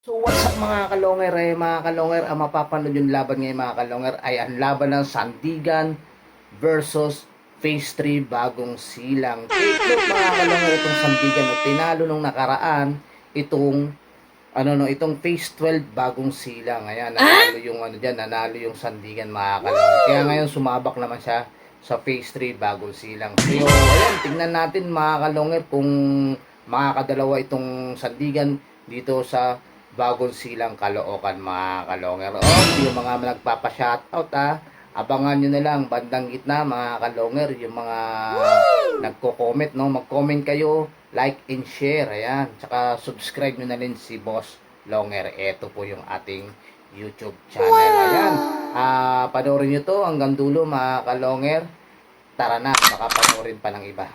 So what's up mga kalonger ang mapapanood yung laban ngayon mga kalonger ay ang laban ng Sandigan versus Phase 3 Bagong Silang. Take note mga kalonger, itong Sandigan tinalo nung nakaraan itong Phase 12 Bagong Silang. Ayan, nanalo yung Sandigan mga kalonger. Kaya ngayon sumabak naman siya sa Phase 3 Bagong Silang. So ayan, tingnan natin mga kalonger kung makakadalawa itong Sandigan dito sa Bagong Silang, Caloocan mga kalonger. Yung mga nagpapa-shoutout abangan nyo na lang bandang gitna mga kalonger, yung mga nagko-comment, mag-comment kayo, like and share, ayan, tsaka subscribe nyo na rin si Boss Longer. Ito po yung ating YouTube channel. Ayan, panoorin nyo to hanggang dulo mga kalonger. Tara na, makapanoorin pa ng iba.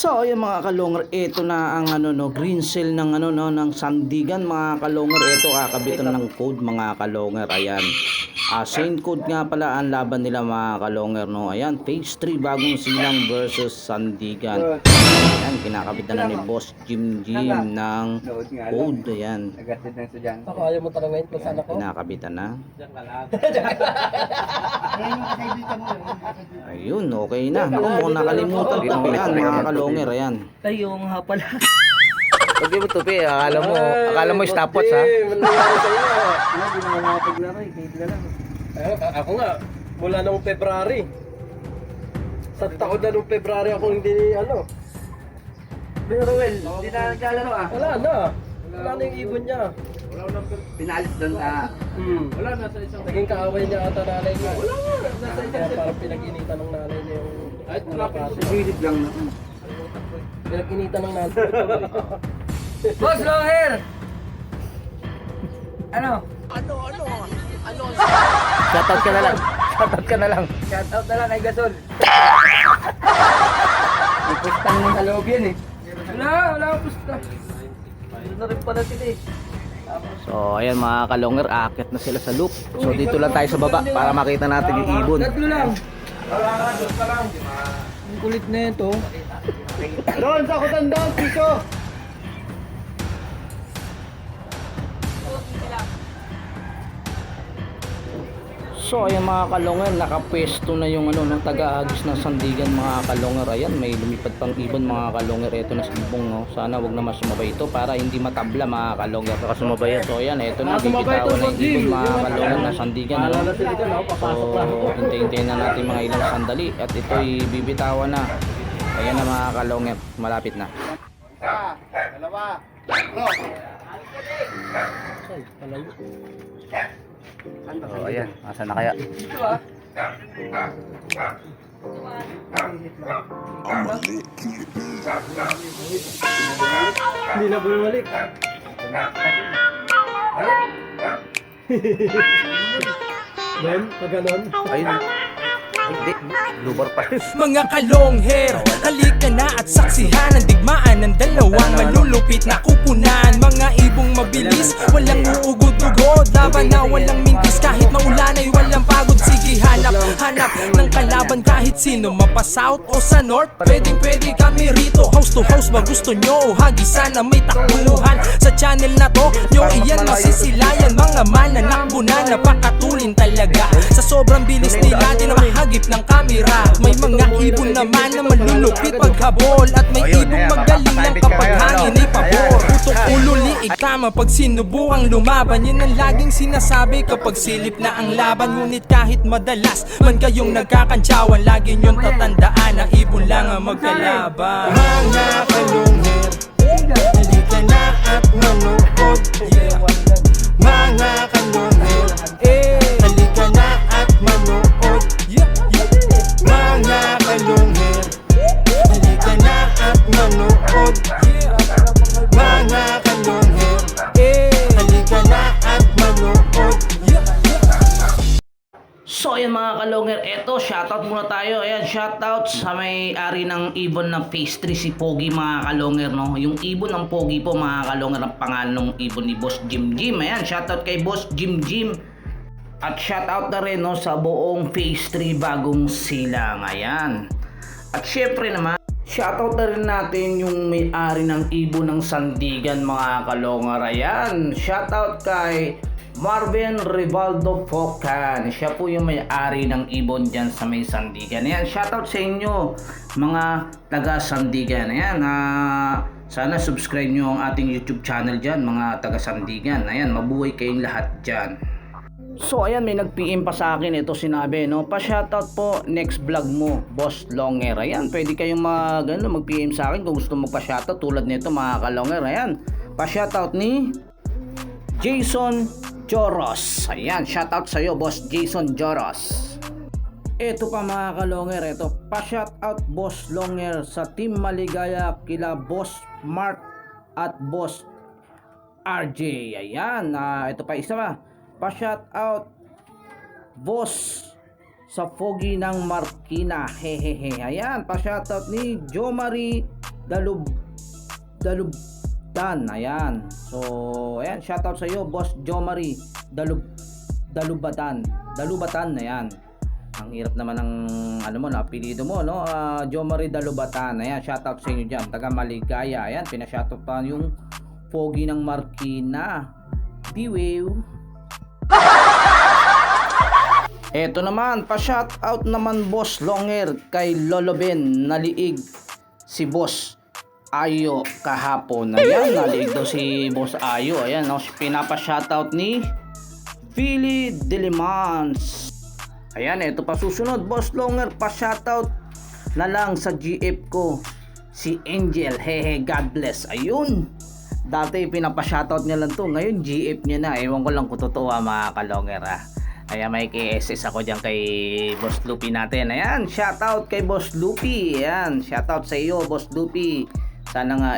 So, yung mga kalonger, ito na ang green seal ng ng Sandigan mga kalonger. Ito kakabitan ng code mga kalonger. Ayan. Same code nga pala ang laban nila mga kalonger, Ayan, Phase 3 Bagong Silang versus Sandigan. Ayan, kinakabitan na ni Boss Jim ng code. Ayan. Ako ayaw mo tanongin kung saan ako? Kinakabitan na. Ayun, okay na. Mukhang nakalimutan ko. Ayan, mga kalonger, ayan. Kayo nga pala. Pag di mo tupi, akala mo stopwatch ha? Mangyayari sa'yo. Hindi na makapaglaro eh, kahit na lang. Ako nga, mula nung February. Sa taon na nung February ako hindi Pero well, hindi na naglalaro Wala na. Wala na yung ibon niya. Pinalis doon Wala na sa isang. Naging kaaway niya ata nanay niya. Wala nga. Nasa isang. Parang pinag-initan ng nanay niya yung... Ay, Bilid lang naman. Pinag-initan ng nanay. Boss Longer! Ano? Shoutout ka na lang. Shoutout ka na lang. Shoutout na lang kay Gasol. May pustang mo sa loob yan eh. Wala akong pusta. Ano na rin pala sila eh. So, ayan mga kalongger, aakyat na sila sa loop. So, dito lang tayo sa baba para makita natin yung ibon. Tatlo lang. Ang kulit na yun to. Doon sa kutandang, piso! So, ayan mga kalongger, nakapwesto na yung ng taga-agis ng Sandigan mga kalongger. Ayan, may lumipad pang ibon mga kalongger. Ito na si ibong, Sana wag naman sumabay ito para hindi matabla mga kalongger. Baka sumabay yan. So, ayan, ito na, bibitawan na yung ibon mga kalongger ng Sandigan. So, hintayin na natin mga ilang sandali at ito'y bibitawan na. Ayan na mga kalongger, malapit na. Dalawa, tatlo. So, ayan, asan na kaya? Hindi na bumalik. Ben, pag ganon. Ayun. Hindi, lubar pa. Mga kalongher, halika na at saksihan ang digmaan ng dalawang malulupit na kupunan. Mga ibong mabilis, walang uugod-ugod, laban na walang mintis, kahit maulan ay walang pagod. Sige, hanap ng kalaban kahit sino, mapa-south o sa north, pwede kami rito. House to house ba gusto nyo? Hagisan na may takbuhan sa channel na to, nyo iyan masisilayan. Mga mananakbo na napakatulin talaga, sa sobrang bilis nila din na mahagip ng kamera. May mga ibon naman na malulupit paghabol, at may ibong magaling lang kapag hangin ay pabor. Utok ulo liig tama pag sinubukang lumaban, yan ang laging sinasabi kapag silip na ang laban. Ngunit kahit madalas man kayong nagkakantsawan, lagi nyong tatandaan na ibon lang ang magkalaban. Mga kalongher, halika na at manood. Mga kalongher, halika na at manood. Mga kalongher, halika na at manood. Mga kalongher, halika na at manood. So, ayan mga kalongger, eto tayo, shoutout muna tayo. Ayan, shoutout sa may-ari ng ibon ng pastry, si Pogi mga kalonger, no? Yung ibon ng Pogi po mga kalonger, ang pangalan ng ibon ni Boss Jim Jim. Ayan, shoutout kay Boss Jim Jim. At shoutout na rin, no, sa buong pastry Bagong Silang. Ayan. At syempre naman, shoutout na rin natin yung may-ari ng ibon ng Sandigan mga kalonger. Ayan, shoutout kay Marvin Rivaldo Focan. Siya po yung may-ari ng ibon dyan sa may Sandigan. Ayan, shoutout sa inyo mga taga Sandigan. Ayan, sana subscribe nyo ang ating YouTube channel dyan mga taga Sandigan. Ayan, mabuhay kayong lahat dyan. So ayan, may nag-PM pa sa akin, ito sinabi, no, pa-shoutout po next vlog mo, Boss Longer. Ayan, pwede kayong mag-PM sa akin kung gusto mo pa-shoutout tulad nito mga kalonger. Ayan, pa-shoutout ni Jason Joros. Ayan, shoutout sa iyo Boss Jason Joros. Ito pa mga kalonger, ito pa-shoutout Boss Longer sa Team Maligaya kila Boss Mark at Boss RJ. Ayan, ito pa isa pa-shoutout Boss sa Fogi ng Marikina. Hehehe. Ayan, pa-shoutout ni Jo Marie Dalubdan. Ayan. So, ayan, shoutout sa iyo Boss Jo Marie Dalubatan. Ayan. Ang hirap naman ng na apelyido mo, no? Jo Marie Dalubatan. Ayan, shoutout sa inyo diyan, taga Maligaya. Ayan, pina-shoutout pa yung Fogi ng Marikina. Biwew. Eto naman, pa-shoutout naman Boss Longer kay Lolo Ben, naliig si Boss Ayo kahapon. Ayan, naliig daw si Boss Ayo. Ayan, no, pinapa-shoutout ni Philly Delimans. Ayan, eto pa susunod Boss Longer, pa-shoutout na lang sa GF ko, si Angel. Hehe, God bless. Ayun, dati pinapa-shoutout niya lang to, ngayon GF niya na. Ewan ko lang kung totoo mga kalonger. Ayan, may KSS ako dyan kay Boss Lupi natin. Ayan, shoutout kay Boss Lupi. Ayan, shoutout sa iyo Boss Lupi. Sana nga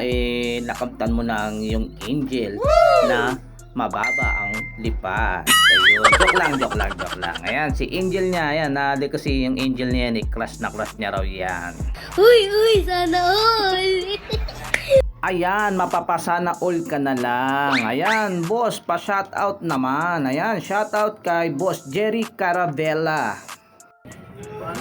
nakamtan mo na ang yung Angel na mababa ang lipat. Ayun, joke lang. Ayan, si Angel niya, ayan, di kasi yung Angel niya ni crush na crush niya raw yan. Uy, sana all. Ayan, mapapasana all ka na lang. Ayan, boss, pa-shoutout naman. Ayan, shoutout kay Boss Jerry Caravella.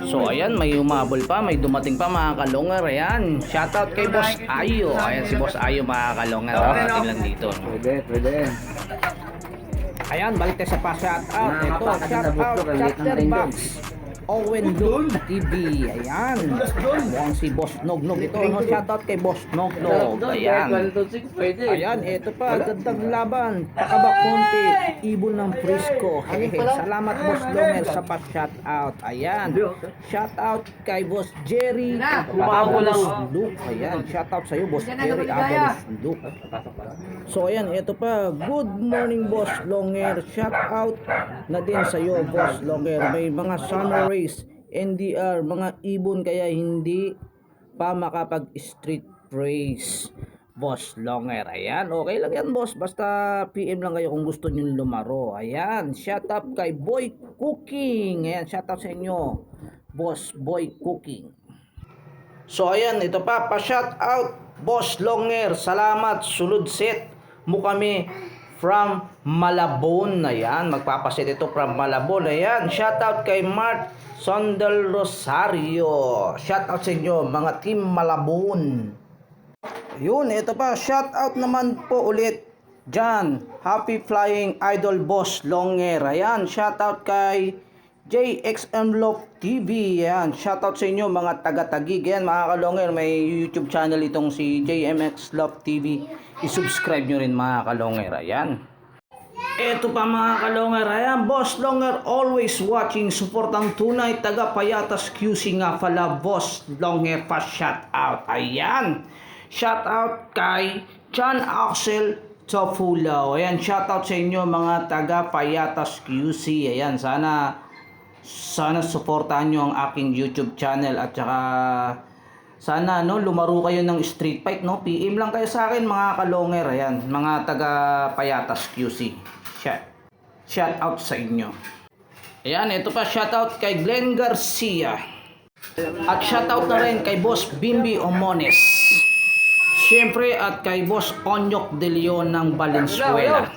So, ayan, may umabol pa, may dumating pa mga kalungar. Ayan, shoutout kay Boss Ayo. Ayan, si Boss Ayo mga kalungar. Ating lang dito. Pwede. Ayan, balik tayo sa pa-shoutout. Ito, shoutout, Chatterbox Owen Luke TV. Ayan, mukhang si Boss Nognog ito, no? Shoutout kay Boss Nognog. Ayan, ayan, ito pa, gandang laban, Pakabak Monte, ibon ng Frisco. Salamat Boss Longer sa pa-shoutout. Ayan, shoutout kay Boss Jerry Abalos Luke. Ayan, shoutout sa iyo Boss Jerry Abalos Luke. So ayan, ito pa, good morning Boss Longer, shoutout na din sa iyo Boss Longer. May mga summer NDR, mga ibon kaya hindi pa makapag street race Boss Longer. Ayan, okay lang yan boss, basta PM lang kayo kung gusto nyo lumaro. Ayan, shout out kay Boy Cooking. Ayan, shout out sa inyo Boss Boy Cooking. So ayan, ito pa shout out Boss Longer, salamat, sulod set mo kami from Malabon. Ayan, magpapasit ito from Malabon. Ayan, shoutout kay Mark Sondel Rosario. Shoutout sa inyo mga team Malabon. Ayun, ito pa, shoutout naman po ulit dyan, Happy Flying Idol Boss Longer. Ayan, shoutout kay JXM Love TV. Ayan, shoutout sa inyo mga taga-tagig. Ayan mga kalonger, may YouTube channel itong si JMX Love TV. I-subscribe nyo rin mga kalonger. Ayan, eto pa mga kalonger. Ayan, Boss Longer always watching, support ang tunay, taga Payatas QC nga pala Boss Longer pa shoutout. Ayan, shoutout kay John Axel Tofulaw. Ayan, shoutout sa inyo mga taga Payatas QC. Ayan, sana supportahan nyo ang aking YouTube channel at saka sana lumaro kayo ng street fight, PM lang kayo sa akin mga kalonger. Ayan, mga taga Payatas QC. Shout out sa inyo. Ayan, ito pa shoutout kay Glenn Garcia. At shoutout na rin kay Boss Bimbi Omones. Siyempre at kay Boss Onyok De Leon ng Valenzuela.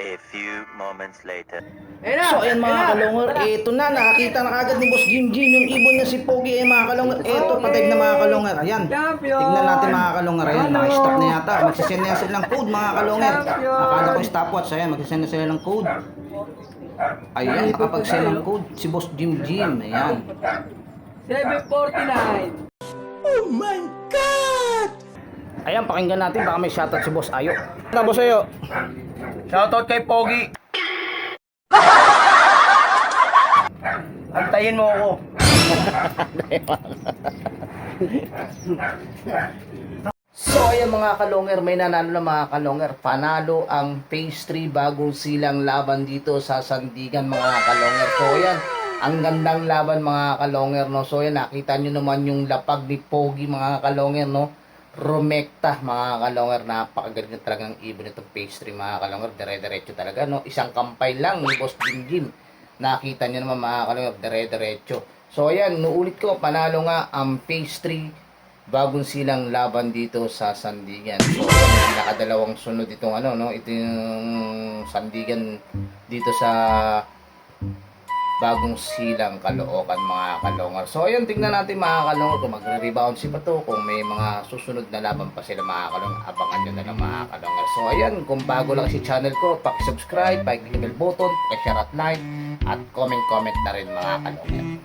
A few moments later. So ayan mga kalongger, ito na, nakakita na kagad ni Boss Jim yung ibon niya si Pogi mga kalongger. Ito, patay na mga kalongger. Ayan, tignan natin mga kalongger. Ayan, naka-stop na yata. Magsisend na sila ng code mga kalongger. Akala ko stopwatch. Ayan, magsisend na sila ng code. Ayan, nakapag-send ng code si Boss Jim. Ayan. 749. Ayan, pakinggan natin. Baka may shoutout si Boss Ayo. Ano Boss Ayo? Shoutout kay Pogi. Antayin mo ako. So ayan mga kalongger, may nanalo na mga kalongger. Panalo ang Phase 3 bagong silang laban dito sa Sandigan mga kalongger. So ayan, ang gandang laban mga kalongger, no. So ayan, nakita nyo naman yung lapag ni Pogi mga kalongger, no. Rumekta mga kalongger, napakagaling talagang ibon itong Phase 3 mga kalongger. Dire-diretso talaga, no. Isang kampay lang ni Boss Jim. Nakita nyo naman mga kalongger, dire-diretso. So ayan, nuulit ko, panalo nga ang Phase 3 bagong silang laban dito sa Sandigan. So ayan, nakadalawang sunod itong ano, no. Ito yung Sandigan dito sa bagong silang Caloocan mga kalongger. So ayan, tingnan natin mga kalongger kung magre-rebound si Pato, kung may mga susunod na laban pa sila mga kalongger. Abangan nyo na lang mga kalongger. So ayan, kung bago lang si channel ko, paki-subscribe, paki-click bell button, paki-share at like, at comment na rin mga kalongger.